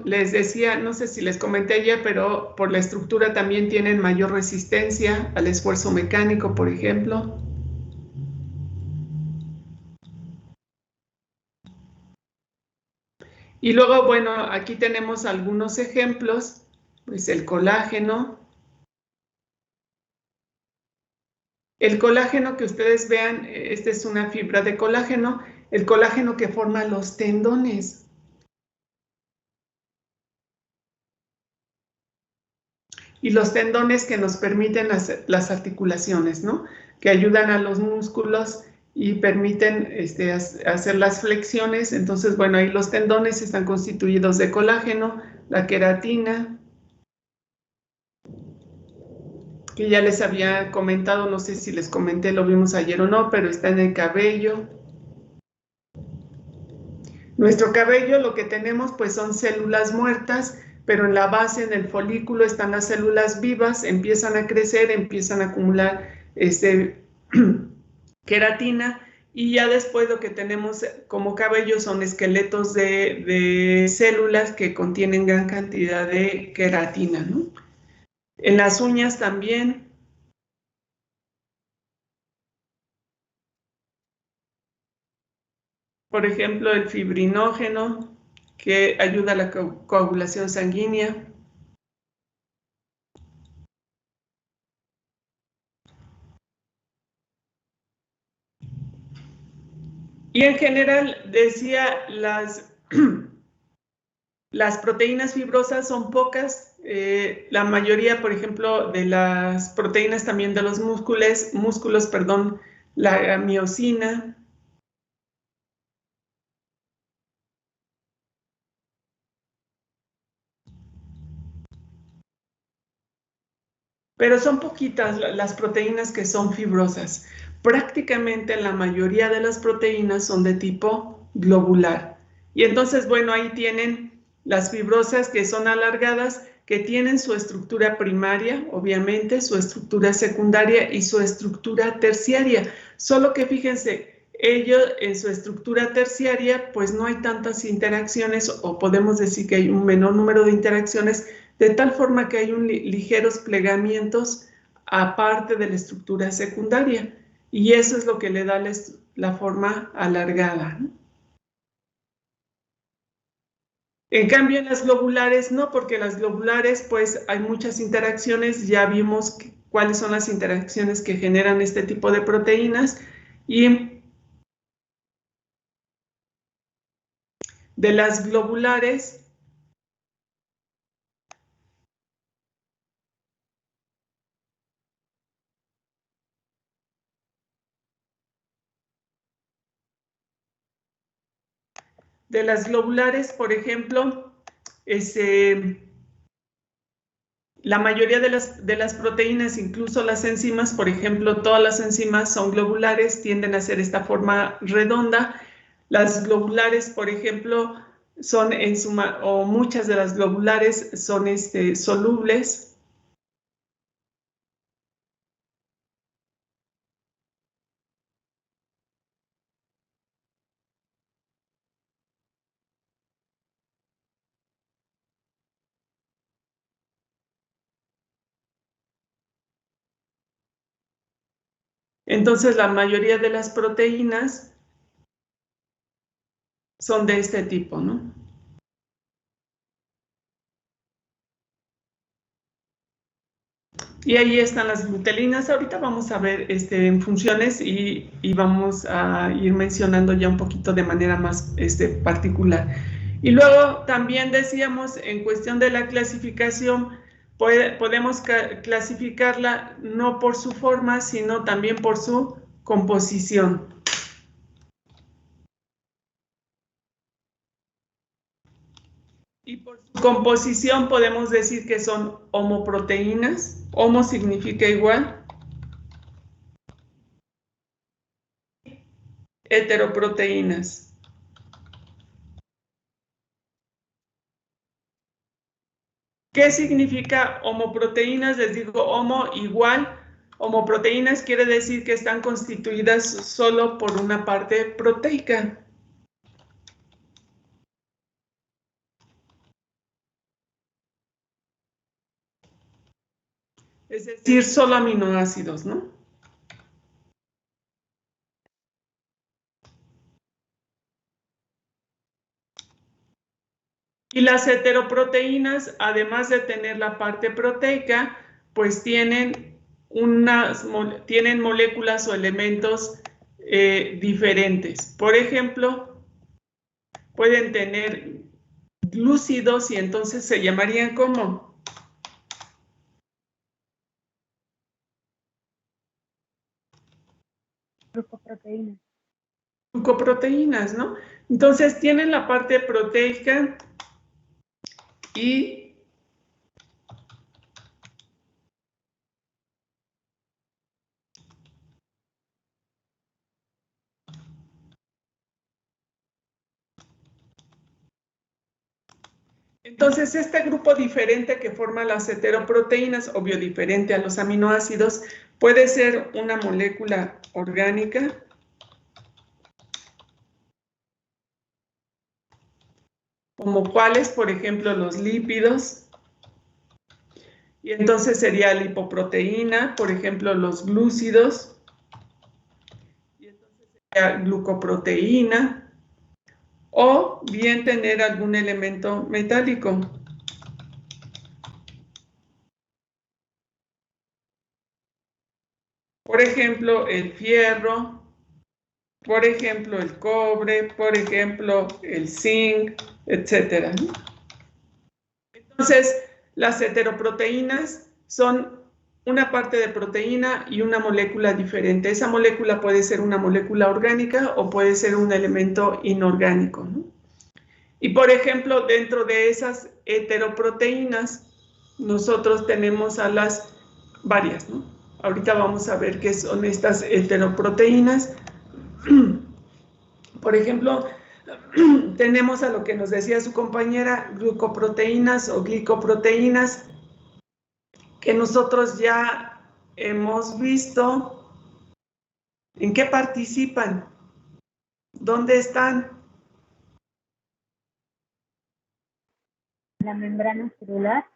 les decía, no sé si les comenté ayer, pero por la estructura también tienen mayor resistencia al esfuerzo mecánico, por ejemplo. Y luego, bueno, aquí tenemos algunos ejemplos, pues el colágeno. El colágeno que ustedes vean, esta es una fibra de colágeno, el colágeno que forma los tendones. Y los tendones que nos permiten las articulaciones, ¿no? Que ayudan a los músculos y permiten hacer las flexiones. Entonces, bueno, ahí los tendones están constituidos de colágeno, la queratina, que ya les había comentado, no sé si les comenté, lo vimos ayer o no, pero está en el cabello. Nuestro cabello, lo que tenemos pues son células muertas, pero en la base, en el folículo, están las células vivas, empiezan a crecer, empiezan a acumular queratina, y ya después lo que tenemos como cabello son esqueletos de células que contienen gran cantidad de queratina, ¿no? En las uñas también. Por ejemplo, el fibrinógeno, que ayuda a la coagulación sanguínea. Y en general, decía, las proteínas fibrosas son pocas. La mayoría, por ejemplo, de las proteínas también de los músculos, la miosina. Pero son poquitas las proteínas que son fibrosas. Prácticamente la mayoría de las proteínas son de tipo globular. Y entonces, bueno, ahí tienen las fibrosas que son alargadas, que tienen su estructura primaria, obviamente, su estructura secundaria y su estructura terciaria. Solo que fíjense, ellos en su estructura terciaria, pues no hay tantas interacciones, o podemos decir que hay un menor número de interacciones, de tal forma que hay ligeros plegamientos aparte de la estructura secundaria. Y eso es lo que le da la forma alargada, ¿no? En cambio, en las globulares no, porque las globulares pues hay muchas interacciones, ya vimos cuáles son las interacciones que generan este tipo de proteínas, y de las globulares por ejemplo, la mayoría de las proteínas, incluso las enzimas, por ejemplo, todas las enzimas son globulares, tienden a ser esta forma redonda. Las globulares, por ejemplo, son en suma, o muchas de las globulares son solubles. Entonces, la mayoría de las proteínas son de este tipo, ¿no? Y ahí están las glutelinas. Ahorita vamos a ver en funciones y vamos a ir mencionando ya un poquito de manera más particular. Y luego también decíamos, en cuestión de la clasificación, podemos clasificarla no por su forma, sino también por su composición. Y por su composición podemos decir que son homoproteínas. Homo significa igual. Heteroproteínas. ¿Qué significa homoproteínas? Les digo, homo igual. Homoproteínas quiere decir que están constituidas solo por una parte proteica. Es decir, solo aminoácidos, ¿no? Y las heteroproteínas, además de tener la parte proteica, pues tienen moléculas o elementos diferentes. Por ejemplo, pueden tener glúcidos y entonces se llamarían ¿cómo? Glucoproteínas. Glucoproteínas, ¿no? Entonces tienen la parte proteica y entonces, este grupo diferente que forma las heteroproteínas, obvio diferente a los aminoácidos, puede ser una molécula orgánica, como cuáles, por ejemplo, los lípidos, y entonces sería lipoproteína, por ejemplo, los glúcidos, y entonces sería glucoproteína, o bien tener algún elemento metálico. Por ejemplo, el fierro, por ejemplo, el cobre, por ejemplo, el zinc, etcétera. Entonces, las heteroproteínas son una parte de proteína y una molécula diferente. Esa molécula puede ser una molécula orgánica o puede ser un elemento inorgánico, ¿no? Y por ejemplo, dentro de esas heteroproteínas, nosotros tenemos a las varias, ¿no? Ahorita vamos a ver qué son estas heteroproteínas. Por ejemplo, tenemos a lo que nos decía su compañera, glucoproteínas o glicoproteínas, que nosotros ya hemos visto en qué participan, dónde están. La membrana celular.